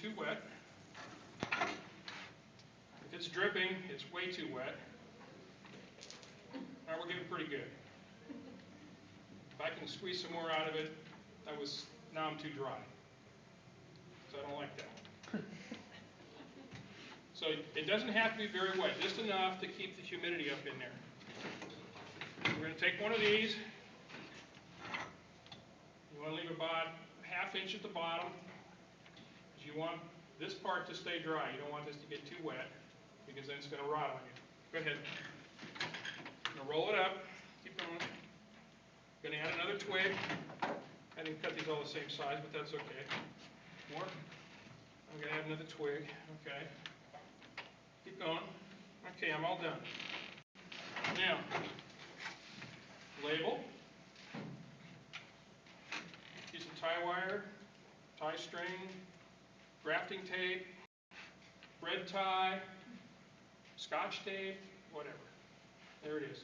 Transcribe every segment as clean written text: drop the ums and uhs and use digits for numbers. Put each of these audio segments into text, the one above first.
too wet. If it's dripping, it's way too wet. All right, we're getting pretty good. If I can squeeze some more out of it, now I'm too dry. So I don't like that one. So it doesn't have to be very wet, just enough to keep the humidity up in there. We're going to take one of these. You want to leave about a ½ inch at the bottom, because you want this part to stay dry. You don't want this to get too wet, because then it's going to rot on you. Go ahead. I'm going to roll it up. Keep going. I'm going to add another twig. I didn't cut these all the same size, but that's okay. More. I'm going to add another twig. Okay. Keep going. Okay, I'm all done. Now, label. Use some tie wire, tie string, grafting tape, red tie, scotch tape, whatever. There it is.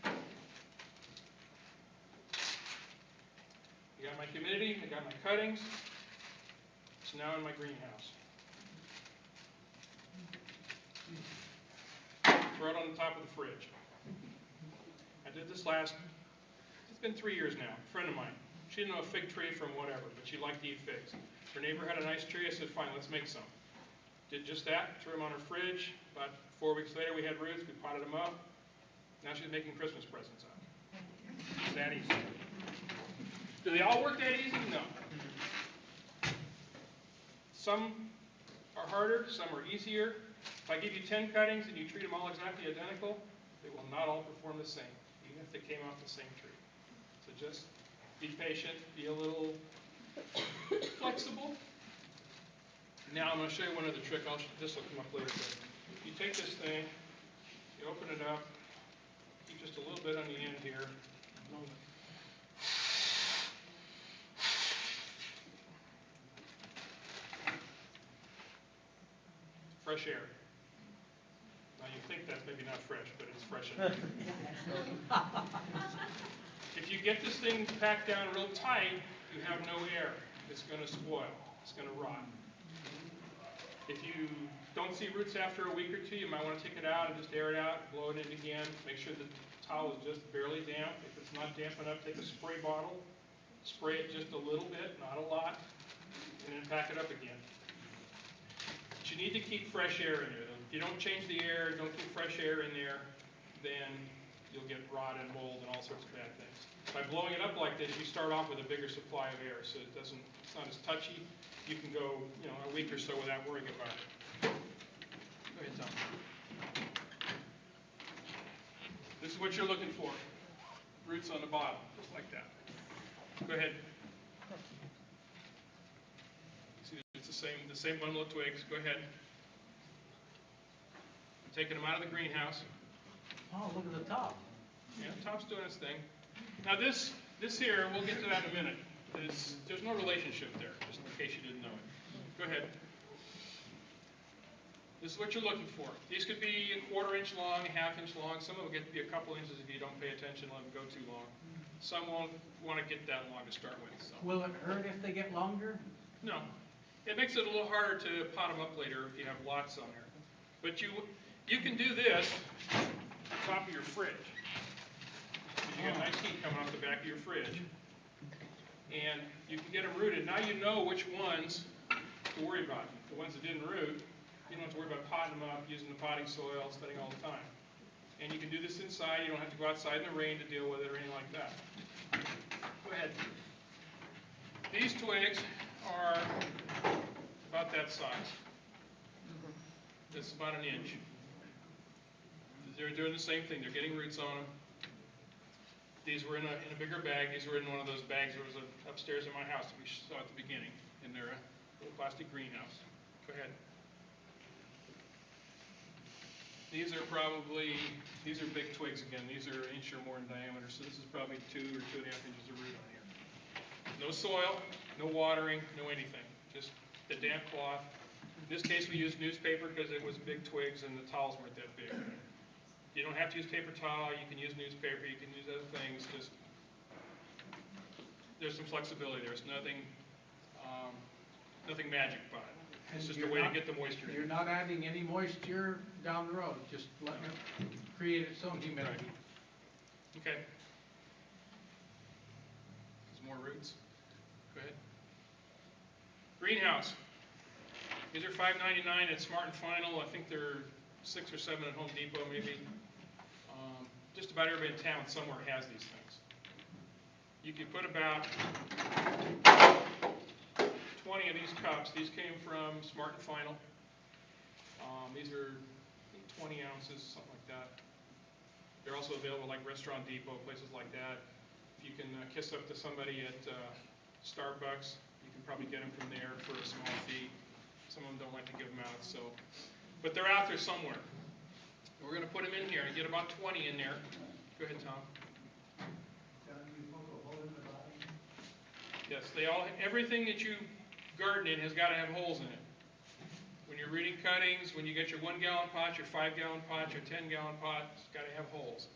I got my humidity, I got my cuttings. It's now in my greenhouse. Throw it on the top of the fridge. I did this it's been 3 years now, a friend of mine. She didn't know a fig tree from whatever, but she liked to eat figs. Her neighbor had a nice tree, I said, fine, let's make some. Did just that, threw them on her fridge. About 4 weeks later, we had roots, we potted them up. Now she's making Christmas presents out of them. It's that easy. Do they all work that easy? No. Some are harder, some are easier. If I give you 10 cuttings and you treat them all exactly identical, they will not all perform the same, even if they came off the same tree. So just be patient, be a little flexible. Now I'm going to show you one other trick. This will come up later. But you take this thing, you open it up, keep just a little bit on the end here. Fresh air. Now you think that's maybe not fresh, but it's fresh enough. If you get this thing packed down real tight, you have no air. It's going to spoil. It's going to rot. If you don't see roots after a week or two, you might want to take it out and just air it out, blow it in again. Make sure the towel is just barely damp. If it's not damp enough, take a spray bottle, spray it just a little bit, not a lot, and then pack it up again. But you need to keep fresh air in there. If you don't change the air, don't keep fresh air in there, then you'll get rot and mold and all sorts of bad things. By blowing it up like this, you start off with a bigger supply of air, so it's not as touchy. You can go, a week or so without worrying about it. Go ahead, Tom. This is what you're looking for. Roots on the bottom, just like that. Go ahead. See, it's the same bundle of twigs. Go ahead. I'm taking them out of the greenhouse. Oh, look at the top. Yeah, the top's doing its thing. Now this here, we'll get to that in a minute. There's no relationship there, just in case you didn't know it. Go ahead. This is what you're looking for. These could be a 1/4 inch long, a 1/2 inch long. Some of them get to be a couple inches if you don't pay attention, let them go too long. Some won't want to get that long to start with. So. Will it hurt if they get longer? No. It makes it a little harder to pot them up later if you have lots on there. But you can do this on top of your fridge. You got nice heat coming off the back of your fridge. And you can get them rooted. Now you know which ones to worry about. The ones that didn't root, you don't have to worry about potting them up, using the potting soil, spending all the time. And you can do this inside. You don't have to go outside in the rain to deal with it or anything like that. Go ahead. These twigs are about that size. This is about 1 inch. They're doing the same thing. They're getting roots on them. These were in a bigger bag. These were in one of those bags that was upstairs in my house that we saw at the beginning. In their little plastic greenhouse. Go ahead. These are big twigs again. These are 1 inch or more in diameter, so this is probably 2 or 2.5 inches of root on here. No soil, no watering, no anything. Just the damp cloth. In this case, we used newspaper because it was big twigs and the towels weren't that big. You don't have to use paper towel. You can use newspaper. You can use other things. There's some flexibility there. There's nothing nothing magic about it. It's just a You're way to not- get the moisture in. You're not adding any moisture down the road, just letting it create its own humidity. Okay. There's more roots. Go ahead. Greenhouse. These are $5.99 at Smart and Final. I think they're 6 or 7 at Home Depot, maybe. Just about everybody in town somewhere has these things. You can put about 20 of these cups. These came from Smart and Final. These are, I think, 20 ounces, something like that. They're also available like Restaurant Depot, places like that. If you can kiss up to somebody at Starbucks, you can probably get them from there for a small fee. Some of them don't like to give them out, so. But they're out there somewhere. And we're going to put them in here and get about 20 in there. Go ahead, Tom. Yes, everything that you garden in has got to have holes in it. When you're reading cuttings, when you get your 1-gallon pot, your 5-gallon pot, your 10-gallon pot, it's got to have holes.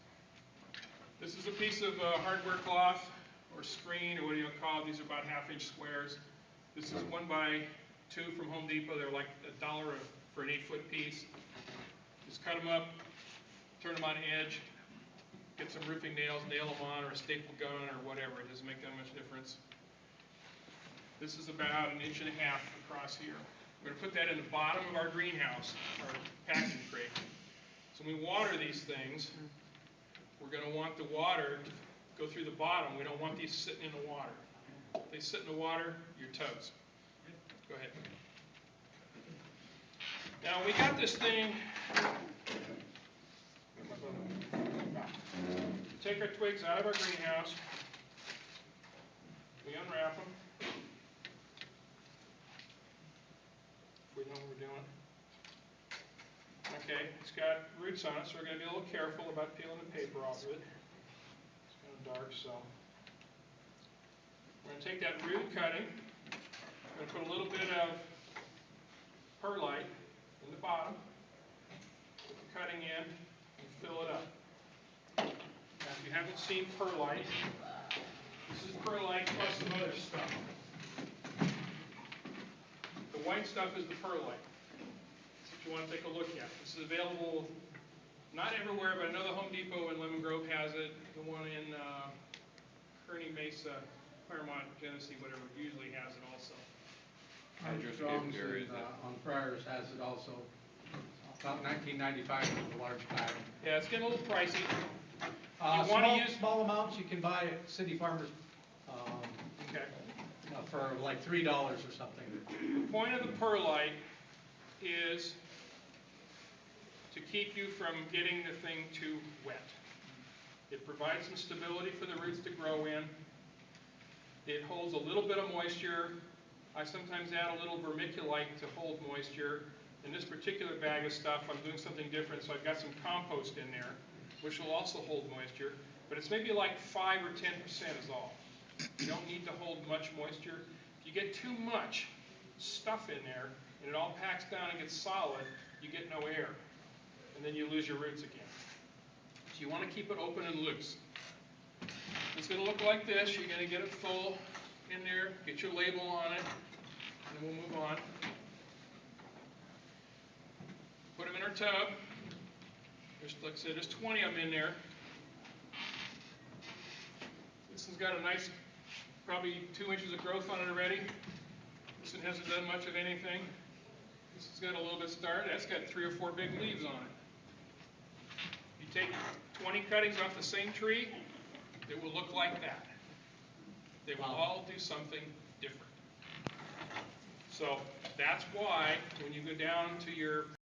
This is a piece of hardware cloth or screen, or what do you call it? These are about 1/2-inch squares. This is 1x2 from Home Depot. They're like $1 for an 8-foot piece. Just cut them up, turn them on edge, get some roofing nails, nail them on, or a staple gun, or whatever. It doesn't make that much difference. This is about 1.5 inches across here. We're going to put that in the bottom of our greenhouse, our packing crate. So when we water these things, we're going to want the water to go through the bottom. We don't want these sitting in the water. If they sit in the water, you're toast. Go ahead. Now we got this thing. Take our twigs out of our greenhouse. We unwrap them. If we know what we're doing. Okay, it's got roots on it, so we're going to be a little careful about peeling the paper off of it. It's kind of dark, so. We're going to take that root cutting. We're going to put a little bit of perlite in the bottom. Put the cutting in and fill it up. Now, if you haven't seen perlite, this is perlite plus some other stuff. The white stuff is the perlite. That's what you want to take a look at. This is available not everywhere, but I know the Home Depot in Lemon Grove has it. The one in Kearney Mesa, Claremont, Genesee, whatever, usually has it also. Strong's on Friars has it also. About $19.95 for the large pack. Yeah, it's getting a little pricey. Small amounts you can buy at City Farmers Okay. For like $3 or something. The point of the perlite is to keep you from getting the thing too wet. It provides some stability for the roots to grow in. It holds a little bit of moisture. I sometimes add a little vermiculite to hold moisture. In this particular bag of stuff, I'm doing something different, so I've got some compost in there, which will also hold moisture. But it's maybe like 5 or 10% is all. You don't need to hold much moisture. If you get too much stuff in there, and it all packs down and gets solid, you get no air. And then you lose your roots again. So you want to keep it open and loose. It's going to look like this. You're going to get it full in there, get your label on it, and then we'll move on. Put them in our tub. Like I said, there's 20 of them in there. This one's got a nice, probably 2 inches of growth on it already. This one hasn't done much of anything. This has got a little bit started. That's got 3 or 4 big leaves on it. You take 20 cuttings off the same tree, it will look like that. They will all do something different. So that's why when you go down to your